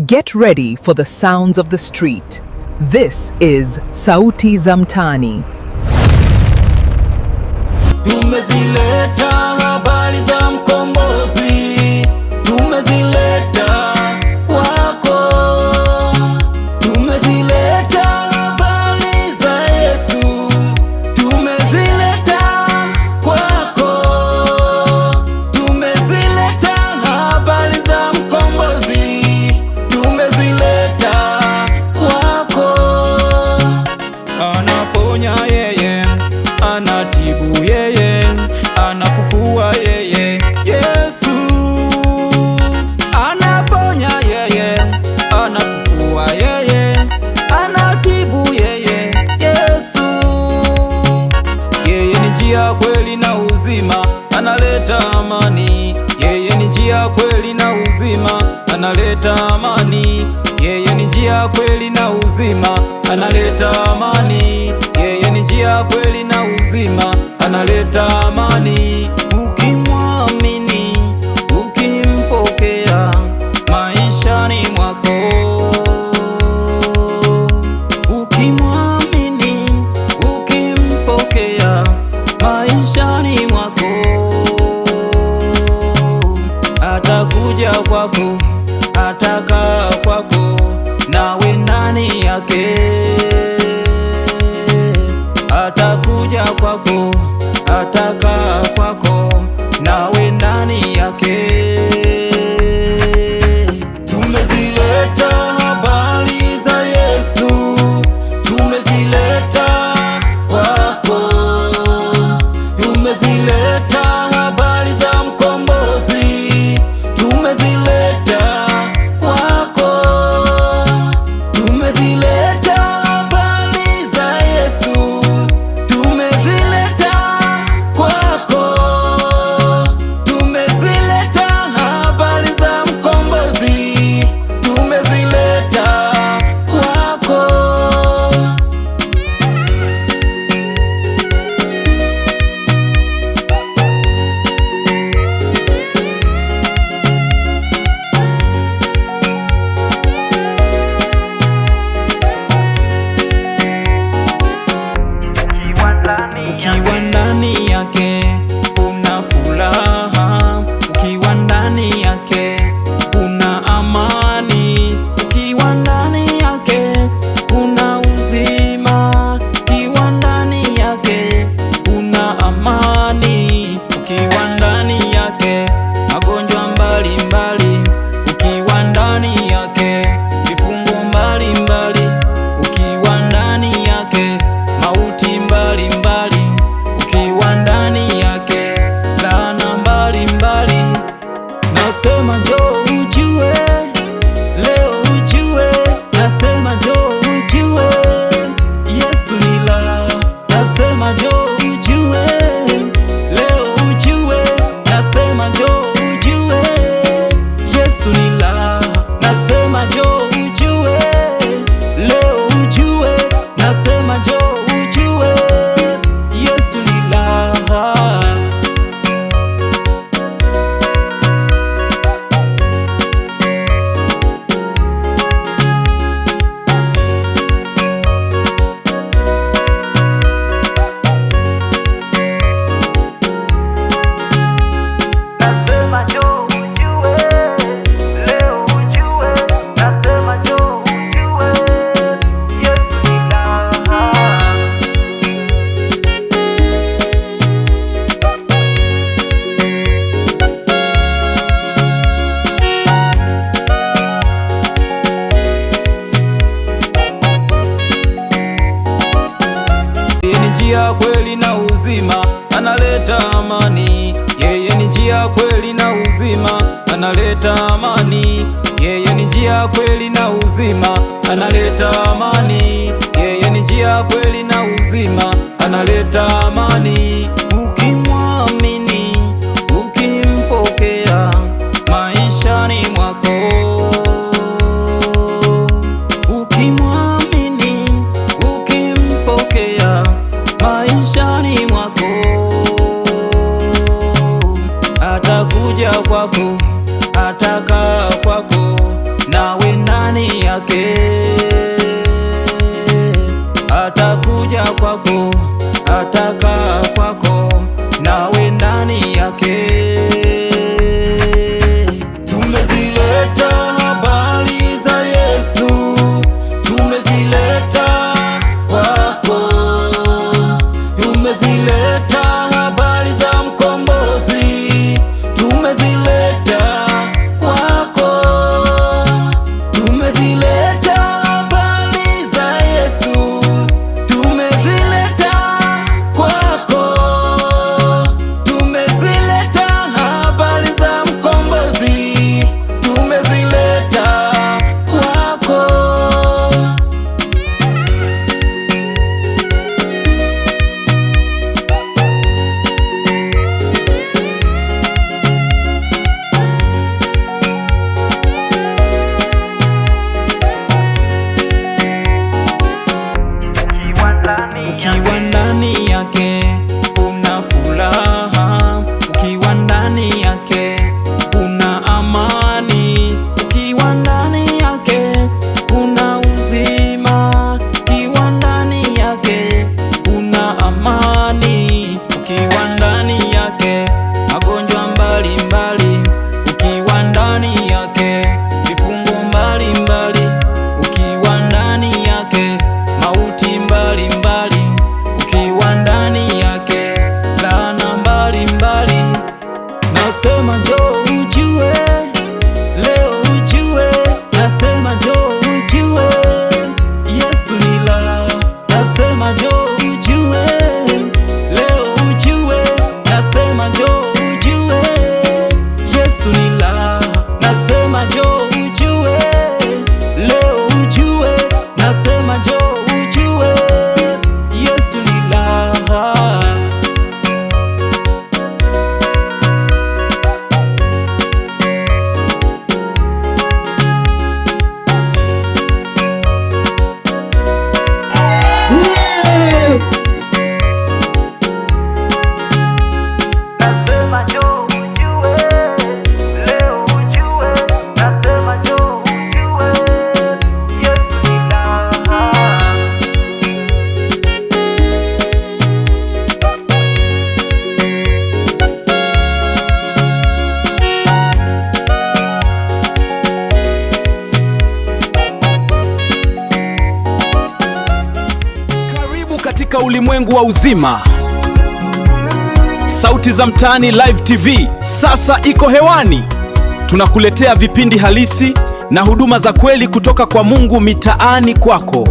Get ready for the sounds of the street. This is Sauti za Mtaani. Tumezileta habari za mkombozi, tumezileta kwako. Tumezileta habari za Yesu, tumezileta kwako. Tumezileta habari za mkombozi, tumezileta kwako. Anaponya yeye, anatibu yeye, anafufua yeye, Yesu. Anaponya yeye, anafufua yeye, anatibu yeye, Yesu. Yeye ni njia, kweli na uzima, analeta amani. Yeye ni njia, kweli na uzima, analeta amani. Yeye ni njia, kweli na uzima, analeta amani. Yeye ni njia, kweli na uzima, analeta amani. Ukimwamini, ukimpokea maishani mwako. Ukimwamini, ukimpokea maishani mwako. Atakuja kwako, atakaa kwako, nawe ndani yake. Atakuja kwako, atakaa kwako, nawe ndani yake. Tumezileta habari za Yesu, tumezileta kwako. Tumezileta habari za mkombozi, tumezileta kwako. Tumezileta habari za Yesu, tumezileta kwako. Tumezileta habari za mkombozi, tumezileta kwako. Ukiwa ndani yake una furaha, ukiwa ndani yake una amani, ukiwa ndani yake una uzima, ukiwa ndani yake una amani, ukiwa ndani yake magonjwa mbalimbali, ukiwa ndani yake vifungo mbalimbali, ukiwa ndani yake mauti mbalimbali, ukiwa ndani yake laana mbalimbali. Nasema njoo ujue, leo ujue. Nasema njoo ujue, Yesu ni la. Nasema njoo ujue, leo ujue. Nasema njoo ujue, Yesu ni la. Nasema njoo ujue, leo ujue. Nasema njoo ujue, Yesu ni la. Nasema njoo ujue, leo ujue. Nasema njoo ujue, Yesu ni la. Yeye ni njia, kweli na uzima, analeta amani. Yeye ni njia, kweli na uzima, analeta amani. Yeye ni njia, kweli na uzima, analeta amani. Yeye ni njia, kweli na uzima, analeta amani. Ukimwamini, ukimpokea maishani mwako. Ukimwamini, ukimpokea maishani mwako. Atakuja kwako, atakaa kwako, nawe ndani yake, atakuja kwako, atakaa kwako, nawe ndani yake. Tumezileta habari za Yesu, tumezileta kwako, tumezileta habari za mkombozi, tumezileta kwako, tumezileta habari za Yesu, tumezileta kwako, tumezileta habari za mkombozi, tumezileta kwako. Ukiwa ndani yake kuna furaha, ukiwa ndani yake kuna amani, ukiwa ndani yake kuna uzima, ukiwa ndani yake kuna amani, ukiwa ndani yake magonjwa mbalimbali, ukiwa ndani yake vifungo mbalimbali, ukiwa ndani yake mauti mbalimbali, ukiwa ndani yake laana mbalimbali. Nasema njoo ujue, leo ujue, nasema njoo ujue, Yesu ni la. Nasema njoo ujue, leo ujue, nasema njoo ujue, Yesu ni la. Nasema njoo ujue, leo ujue, nasema njoo ujue, Yesu ni la. Nasema njoo ujue, leo ujue, nasema njoo ujue, Yesu ni la. Karibu katika ulimwengu wa uzima. Sauti za Mtaani Live TV sasa iko hewani. Tunakuletea vipindi halisi na huduma za kweli kutoka kwa Mungu mitaani kwako.